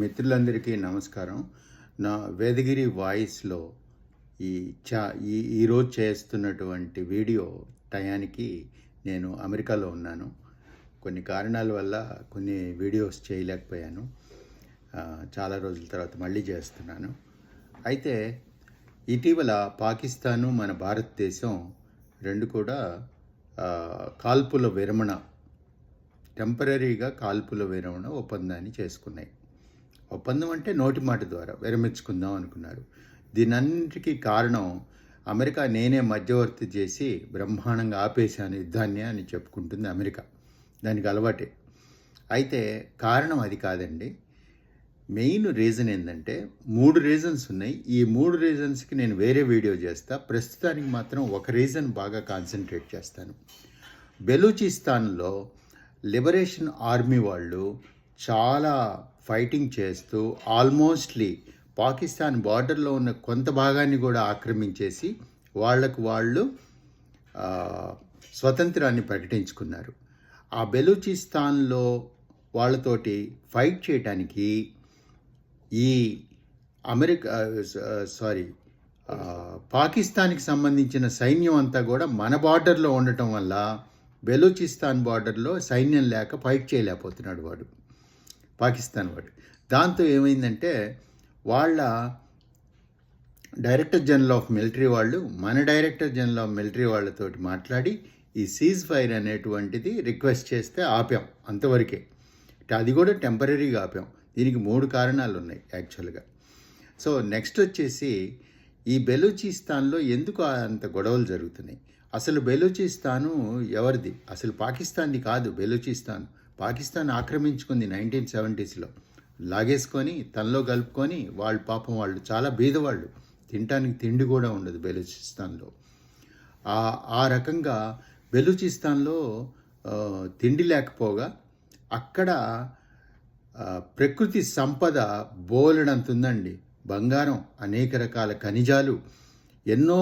మిత్రులందరికీ నమస్కారం. నా వేదగిరి వాయిస్‌లో ఈ చా ఈ ఈరోజు చేస్తున్నటువంటి వీడియో టయానికి నేను అమెరికాలో ఉన్నాను. కొన్ని కారణాల వల్ల కొన్ని వీడియోస్ చేయలేకపోయాను. చాలా రోజుల తర్వాత మళ్ళీ చేస్తున్నాను. అయితే ఇటీవల పాకిస్తాను, మన భారతదేశం రెండు కూడా కాల్పుల విరమణ టెంపరరీగా కాల్పుల విరమణ ఒప్పందాన్ని చేసుకున్నాయి. ఒప్పందం అంటే నోటి మాట ద్వారా విరమించుకుందాం అనుకున్నారు. దీనన్నిటికీ కారణం అమెరికా నేనే మధ్యవర్తి చేసి బ్రహ్మాండంగా ఆపేశాను యుద్ధాన్ని అని చెప్పుకుంటుంది అమెరికా. దానికి అలవాటే. అయితే కారణం అది కాదండి. మెయిన్ రీజన్ ఏంటంటే 3 రీజన్స్ ఉన్నాయి. ఈ 3 రీజన్స్కి నేను వేరే వీడియో చేస్తా. ప్రస్తుతానికి మాత్రం ఒక రీజన్ బాగా కాన్సన్ట్రేట్ చేస్తాను. బెలూచిస్తాన్లో లిబరేషన్ ఆర్మీ వాళ్ళు చాలా ఫైటింగ్ చేస్తూ ఆల్మోస్ట్లీ పాకిస్తాన్ బార్డర్లో ఉన్న కొంత భాగాన్ని కూడా ఆక్రమించేసి వాళ్ళు స్వతంత్రాన్ని ప్రకటించుకున్నారు. ఆ బెలూచిస్తాన్లో వాళ్ళతోటి ఫైట్ చేయడానికి ఈ పాకిస్తాన్కి సంబంధించిన సైన్యం అంతా కూడా మన బార్డర్లో ఉండటం వల్ల బెలూచిస్తాన్ బార్డర్లో సైన్యం లేక ఫైట్ చేయలేకపోతున్నాడు పాకిస్తాన్ వాడు. దాంతో ఏమైందంటే వాళ్ళ డైరెక్టర్ జనరల్ ఆఫ్ మిలిటరీ వాళ్ళు మన డైరెక్టర్ జనరల్ ఆఫ్ మిలిటరీ వాళ్ళతోటి మాట్లాడి ఈ సీజ్ ఫైర్ అనేటువంటిది రిక్వెస్ట్ చేస్తే ఆపాం. అంతవరకే. అది కూడా టెంపరీగా ఆపాం. దీనికి 3 కారణాలు ఉన్నాయి యాక్చువల్గా. సో నెక్స్ట్ వచ్చేసి ఈ బెలూచిస్తాన్లో ఎందుకు అంత గొడవలు జరుగుతున్నాయి? అసలు బెలూచిస్తాను ఎవరిది? అసలు పాకిస్తాన్ది కాదు బెలూచిస్తాన్. పాకిస్తాన్ ఆక్రమించుకుంది 1970sలో. లాగేసుకొని తనలో కలుపుకొని వాళ్ళు పాపం వాళ్ళు చాలా బీదవాళ్ళు. తినటానికి తిండి కూడా ఉండదు బెలూచిస్తాన్లో. ఆ రకంగా బెలూచిస్తాన్లో తిండి లేకపోగా అక్కడ ప్రకృతి సంపద బోలెడంత ఉందండి. బంగారం, అనేక రకాల ఖనిజాలు, ఎన్నో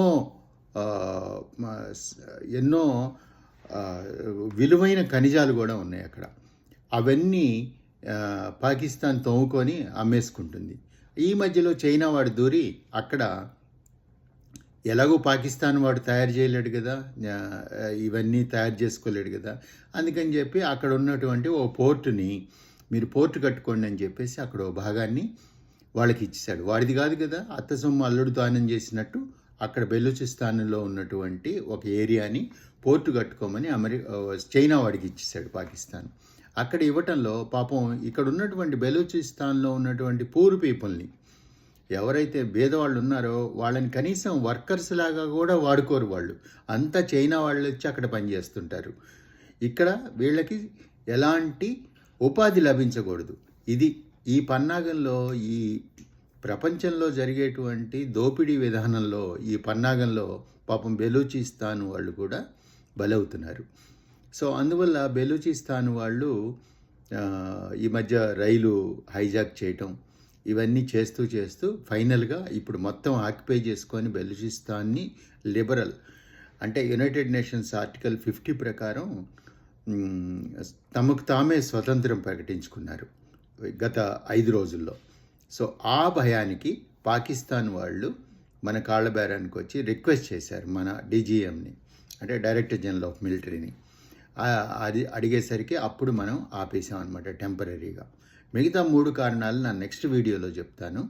విలువైన ఖనిజాలు కూడా ఉన్నాయి అక్కడ. అవన్నీ పాకిస్తాన్ తోముకొని అమ్మేసుకుంటుంది. ఈ మధ్యలో చైనా వాడు దూరి అక్కడ ఎలాగో పాకిస్తాన్ వాడు తయారు చేయలేడు కదా, ఇవన్నీ తయారు చేసుకోలేడు కదా, అందుకని చెప్పి అక్కడ ఉన్నటువంటి ఓ పోర్టుని మీరు పోర్టు కట్టుకోండి అని చెప్పేసి అక్కడ ఓ భాగాన్ని వాళ్ళకి ఇచ్చేశాడు. వాడిది కాదు కదా, అత్త సొమ్ము అల్లుడు దానం చేసినట్టు అక్కడ బెలూచిస్తాన్లో ఉన్నటువంటి ఒక ఏరియాని పోర్టు కట్టుకోమని చైనా వాడికి ఇచ్చేశాడు పాకిస్తాన్. అక్కడ ఇవ్వటంలో పాపం ఇక్కడ ఉన్నటువంటి బెలూచిస్తాన్లో ఉన్నటువంటి పూర్ పీపుల్ని, ఎవరైతే పేదవాళ్ళు ఉన్నారో వాళ్ళని కనీసం వర్కర్స్ లాగా కూడా వాడుకోరు వాళ్ళు. అంతా చైనా వాళ్ళు వచ్చి అక్కడ పనిచేస్తుంటారు. ఇక్కడ వీళ్ళకి ఎలాంటి ఉపాధి లభించకూడదు. ఈ పన్నాగంలో, ఈ ప్రపంచంలో జరిగేటువంటి దోపిడీ విధానంలో, ఈ పన్నాగంలో పాపం బెలూచిస్తాన్ వాళ్ళు కూడా బలవుతున్నారు. సో అందువల్ల బెలూచిస్తాన్ వాళ్ళు ఈ మధ్య రైలు హైజాక్ చేయటం, ఇవన్నీ చేస్తూ ఫైనల్గా ఇప్పుడు మొత్తం ఆక్యుపై చేసుకొని బెలూచిస్తాన్ని లిబరల్ అంటే యునైటెడ్ నేషన్స్ ఆర్టికల్ 50 ప్రకారం తమకు తామే స్వతంత్రం ప్రకటించుకున్నారు గత 5 రోజుల్లో. సో ఆ భయానికి పాకిస్తాన్ వాళ్ళు మన కాళ్ళ బేరానికి వచ్చి రిక్వెస్ట్ చేశారు మన డీజీఎంని, అంటే డైరెక్టర్ జనరల్ ఆఫ్ మిలిటరీని. అది అడిగేసరికి అప్పుడు మనం ఆపేసాం అనమాట టెంపరీగా. మిగతా 3 కారణాలు నా నెక్స్ట్ వీడియోలో చెప్తాను.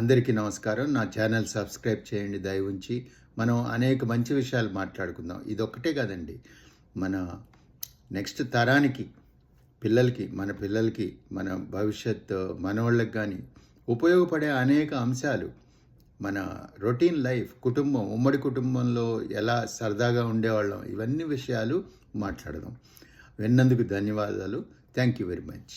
అందరికీ నమస్కారం. నా ఛానల్ సబ్స్క్రైబ్ చేయండి దయ ఉంచి. మనం అనేక మంచి విషయాలు మాట్లాడుకుందాం. ఇదొక్కటే కాదండి, మన నెక్స్ట్ తరానికి, మన పిల్లలకి, మన భవిష్యత్ మనవాళ్ళకి కానీ ఉపయోగపడే అనేక అంశాలు, మన రొటీన్ లైఫ్, కుటుంబం, ఉమ్మడి కుటుంబంలో ఎలా సరదాగా ఉండేవాళ్ళం, ఇవన్నీ విషయాలు మాట్లాడదాం. విన్నందుకు ధన్యవాదాలు. Thank you very much.